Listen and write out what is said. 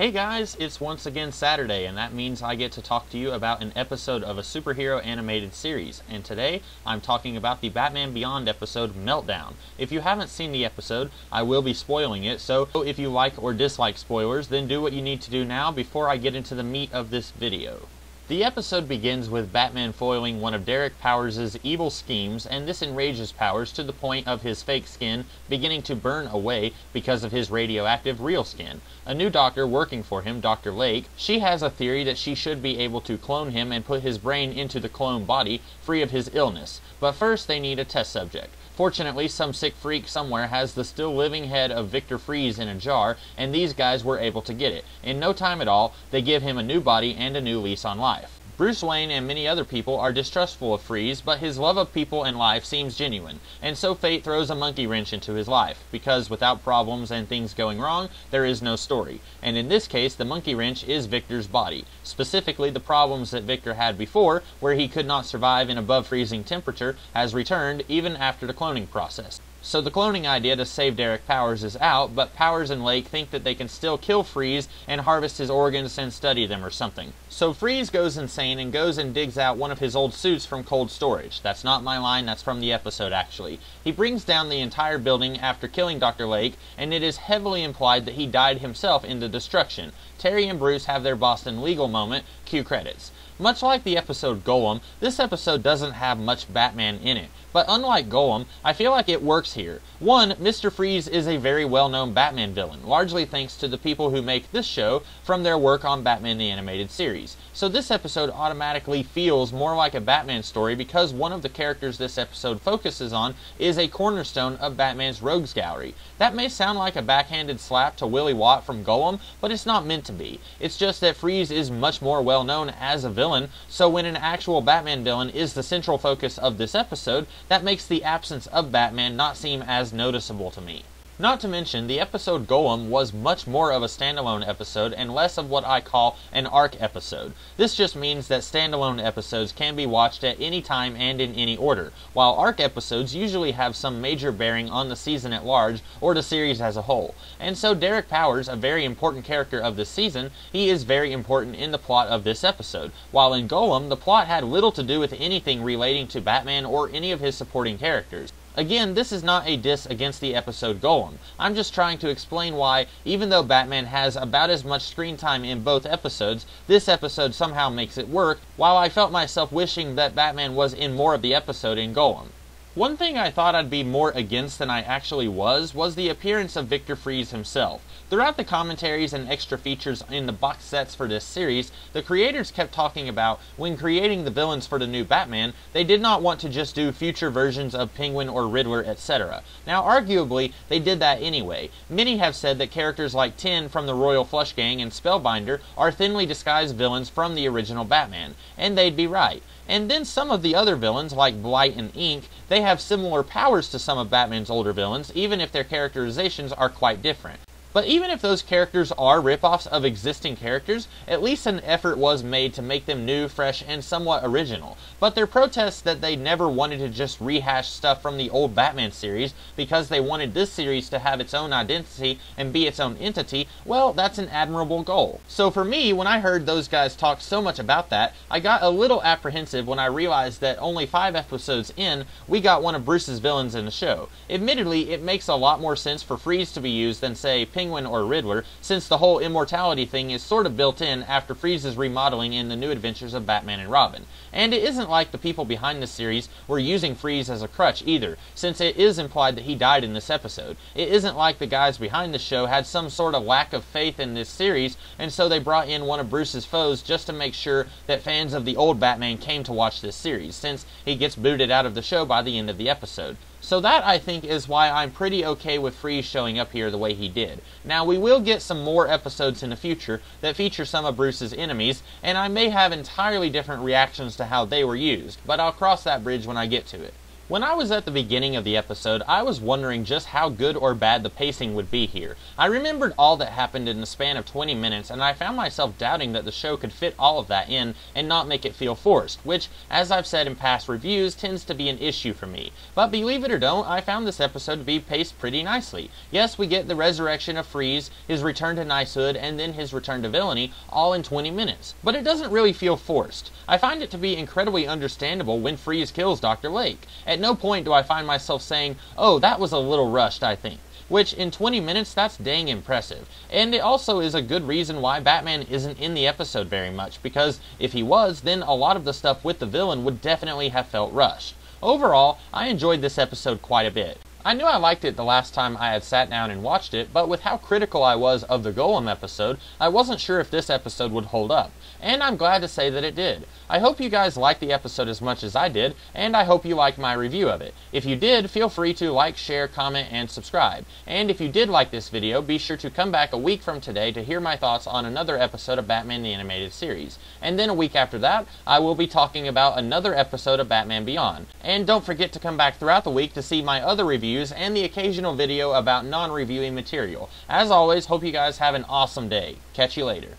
Hey guys, it's once again Saturday, and that means I get to talk to you about an episode of a superhero animated series. And today, I'm talking about the Batman Beyond episode, Meltdown. If you haven't seen the episode, I will be spoiling it, so if you like or dislike spoilers, then do what you need to do now before I get into the meat of this video. The episode begins with Batman foiling one of Derek Powers' evil schemes, and this enrages Powers to the point of his fake skin beginning to burn away because of his radioactive real skin. A new doctor working for him, Dr. Lake, she has a theory that she should be able to clone him and put his brain into the clone body, free of his illness. But first they need a test subject. Fortunately, some sick freak somewhere has the still living head of Victor Freeze in a jar, and these guys were able to get it. In no time at all, they give him a new body and a new lease on life. Bruce Wayne and many other people are distrustful of Freeze, but his love of people and life seems genuine, and so fate throws a monkey wrench into his life, because without problems and things going wrong, there is no story. And in this case, the monkey wrench is Victor's body, specifically the problems that Victor had before, where he could not survive in above freezing temperature, has returned even after the cloning process. So the cloning idea to save Derek Powers is out, but Powers and Lake think that they can still kill Freeze and harvest his organs and study them or something. So Freeze goes insane and goes and digs out one of his old suits from cold storage. That's not my line, that's from the episode actually. He brings down the entire building after killing Dr. Lake, and it is heavily implied that he died himself in the destruction. Terry and Bruce have their Boston legal moment, cue credits. Much like the episode Golem, this episode doesn't have much Batman in it. But unlike Golem, I feel like it works here. One, Mr. Freeze is a very well-known Batman villain, largely thanks to the people who make this show from their work on Batman the Animated Series. So this episode automatically feels more like a Batman story because one of the characters this episode focuses on is a cornerstone of Batman's rogues gallery. That may sound like a backhanded slap to Willie Watt from Golem, but it's not meant to be. It's just that Freeze is much more well-known as a villain, so when an actual Batman villain is the central focus of this episode, that makes the absence of Batman not seem as noticeable to me. Not to mention, the episode Golem was much more of a standalone episode and less of what I call an arc episode. This just means that standalone episodes can be watched at any time and in any order, while arc episodes usually have some major bearing on the season at large or the series as a whole. And so Derek Powers, a very important character of this season, he is very important in the plot of this episode, while in Golem, the plot had little to do with anything relating to Batman or any of his supporting characters. Again, this is not a diss against the episode Golem. I'm just trying to explain why, even though Batman has about as much screen time in both episodes, this episode somehow makes it work, while I felt myself wishing that Batman was in more of the episode in Golem. One thing I thought I'd be more against than I actually was the appearance of Victor Freeze himself. Throughout the commentaries and extra features in the box sets for this series, the creators kept talking about when creating the villains for the new Batman, they did not want to just do future versions of Penguin or Riddler, etc. Now, arguably, they did that anyway. Many have said that characters like Tin from the Royal Flush Gang and Spellbinder are thinly disguised villains from the original Batman, and they'd be right. And then some of the other villains, like Blight and Ink, they have similar powers to some of Batman's older villains, even if their characterizations are quite different. But even if those characters are ripoffs of existing characters, at least an effort was made to make them new, fresh, and somewhat original. But their protests that they never wanted to just rehash stuff from the old Batman series because they wanted this series to have its own identity and be its own entity, well, that's an admirable goal. So for me, when I heard those guys talk so much about that, I got a little apprehensive when I realized that only 5 episodes in, we got one of Bruce's villains in the show. Admittedly, it makes a lot more sense for Freeze to be used than, say, Penguin or Riddler, since the whole immortality thing is sort of built in after Freeze's remodeling in the New Adventures of Batman and Robin. And it isn't like the people behind the series were using Freeze as a crutch either, since it is implied that he died in this episode. It isn't like the guys behind the show had some sort of lack of faith in this series, and so they brought in one of Bruce's foes just to make sure that fans of the old Batman came to watch this series, since he gets booted out of the show by the end of the episode. So that, I think, is why I'm pretty okay with Freeze showing up here the way he did. Now, we will get some more episodes in the future that feature some of Bruce's enemies, and I may have entirely different reactions to how they were used, but I'll cross that bridge when I get to it. When I was at the beginning of the episode, I was wondering just how good or bad the pacing would be here. I remembered all that happened in the span of 20 minutes, and I found myself doubting that the show could fit all of that in and not make it feel forced, which, as I've said in past reviews, tends to be an issue for me. But believe it or don't, I found this episode to be paced pretty nicely. Yes, we get the resurrection of Freeze, his return to knighthood, and then his return to villainy, all in 20 minutes. But it doesn't really feel forced. I find it to be incredibly understandable when Freeze kills Dr. Lake. At no point do I find myself saying, oh, that was a little rushed, I think. Which, in 20 minutes, that's dang impressive. And it also is a good reason why Batman isn't in the episode very much, because if he was, then a lot of the stuff with the villain would definitely have felt rushed. Overall, I enjoyed this episode quite a bit. I knew I liked it the last time I had sat down and watched it, but with how critical I was of the Golem episode, I wasn't sure if this episode would hold up. And I'm glad to say that it did. I hope you guys liked the episode as much as I did, and I hope you liked my review of it. If you did, feel free to like, share, comment, and subscribe. And if you did like this video, be sure to come back a week from today to hear my thoughts on another episode of Batman the Animated Series. And then a week after that, I will be talking about another episode of Batman Beyond. And don't forget to come back throughout the week to see my other reviews and the occasional video about non-reviewing material. As always, hope you guys have an awesome day. Catch you later.